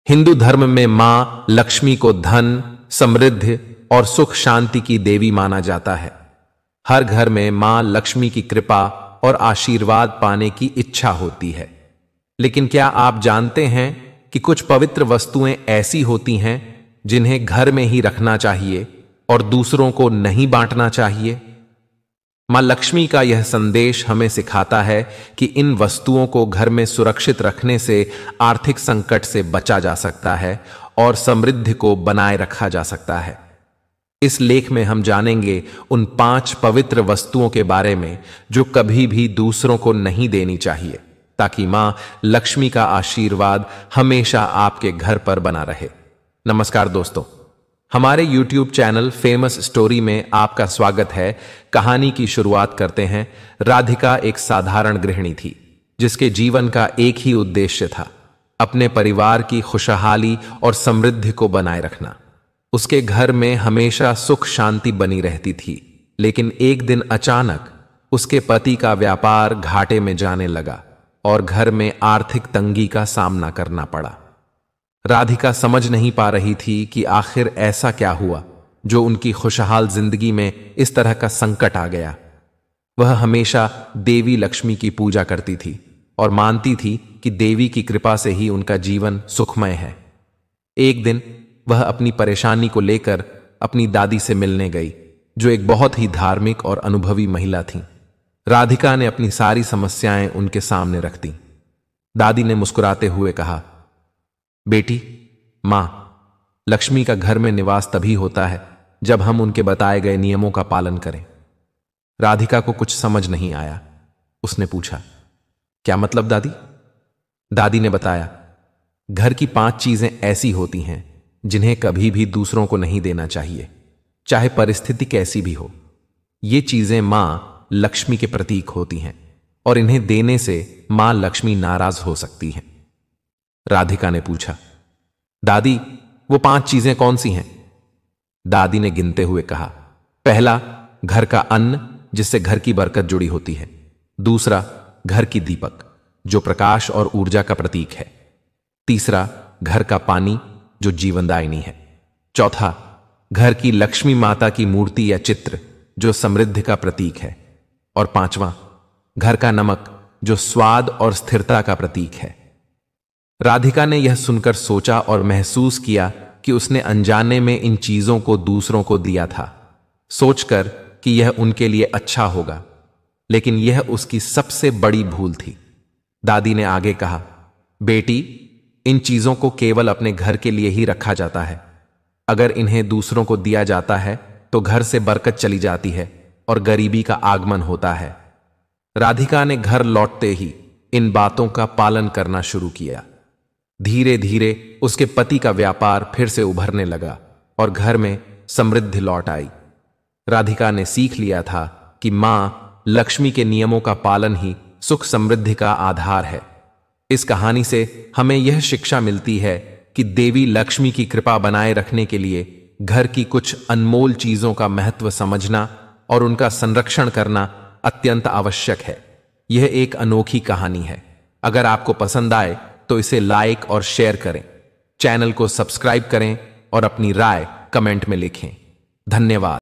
हिंदू धर्म में मां लक्ष्मी को धन, समृद्धि और सुख शांति की देवी माना जाता है। हर घर में मां लक्ष्मी की कृपा और आशीर्वाद पाने की इच्छा होती है। लेकिन क्या आप जानते हैं कि कुछ पवित्र वस्तुएं ऐसी होती हैं जिन्हें घर में ही रखना चाहिए और दूसरों को नहीं बांटना चाहिए? मां लक्ष्मी का यह संदेश हमें सिखाता है कि इन वस्तुओं को घर में सुरक्षित रखने से आर्थिक संकट से बचा जा सकता है और समृद्धि को बनाए रखा जा सकता है। इस लेख में हम जानेंगे उन 5 पवित्र वस्तुओं के बारे में जो कभी भी दूसरों को नहीं देनी चाहिए, ताकि मां लक्ष्मी का आशीर्वाद हमेशा आपके घर पर बना रहे। नमस्कार दोस्तों, हमारे YouTube चैनल फेमस स्टोरी में आपका स्वागत है। कहानी की शुरुआत करते हैं। राधिका एक साधारण गृहिणी थी जिसके जीवन का एक ही उद्देश्य था, अपने परिवार की खुशहाली और समृद्धि को बनाए रखना। उसके घर में हमेशा सुख शांति बनी रहती थी, लेकिन एक दिन अचानक उसके पति का व्यापार घाटे में जाने लगा और घर में आर्थिक तंगी का सामना करना पड़ा। राधिका समझ नहीं पा रही थी कि आखिर ऐसा क्या हुआ जो उनकी खुशहाल जिंदगी में इस तरह का संकट आ गया। वह हमेशा देवी लक्ष्मी की पूजा करती थी और मानती थी कि देवी की कृपा से ही उनका जीवन सुखमय है। एक दिन वह अपनी परेशानी को लेकर अपनी दादी से मिलने गई, जो एक बहुत ही धार्मिक और अनुभवी महिला थी। राधिका ने अपनी सारी समस्याएं उनके सामने रख दी। दादी ने मुस्कुराते हुए कहा, बेटी, मां लक्ष्मी का घर में निवास तभी होता है जब हम उनके बताए गए नियमों का पालन करें। राधिका को कुछ समझ नहीं आया। उसने पूछा, क्या मतलब दादी? दादी ने बताया, घर की 5 चीजें ऐसी होती हैं जिन्हें कभी भी दूसरों को नहीं देना चाहिए, चाहे परिस्थिति कैसी भी हो। ये चीजें मां लक्ष्मी के प्रतीक होती हैं और इन्हें देने से मां लक्ष्मी नाराज हो सकती हैं। राधिका ने पूछा, दादी वो 5 चीजें कौन सी हैं? दादी ने गिनते हुए कहा, पहला, घर का अन्न जिससे घर की बरकत जुड़ी होती है। दूसरा, घर की दीपक जो प्रकाश और ऊर्जा का प्रतीक है। तीसरा, घर का पानी जो जीवनदायिनी है। चौथा, घर की लक्ष्मी माता की मूर्ति या चित्र जो समृद्धि का प्रतीक है। और 5वां, घर का नमक जो स्वाद और स्थिरता का प्रतीक है। राधिका ने यह सुनकर सोचा और महसूस किया कि उसने अनजाने में इन चीजों को दूसरों को दिया था, सोचकर कि यह उनके लिए अच्छा होगा, लेकिन यह उसकी सबसे बड़ी भूल थी। दादी ने आगे कहा, बेटी, इन चीजों को केवल अपने घर के लिए ही रखा जाता है। अगर इन्हें दूसरों को दिया जाता है तो घर से बरकत चली जाती है और गरीबी का आगमन होता है। राधिका ने घर लौटते ही इन बातों का पालन करना शुरू किया। धीरे धीरे उसके पति का व्यापार फिर से उभरने लगा और घर में समृद्धि लौट आई। राधिका ने सीख लिया था कि मां लक्ष्मी के नियमों का पालन ही सुख समृद्धि का आधार है। इस कहानी से हमें यह शिक्षा मिलती है कि देवी लक्ष्मी की कृपा बनाए रखने के लिए घर की कुछ अनमोल चीजों का महत्व समझना और उनका संरक्षण करना अत्यंत आवश्यक है। यह एक अनोखी कहानी है। अगर आपको पसंद आए तो इसे लाइक और शेयर करें, चैनल को सब्सक्राइब करें और अपनी राय कमेंट में लिखें। धन्यवाद।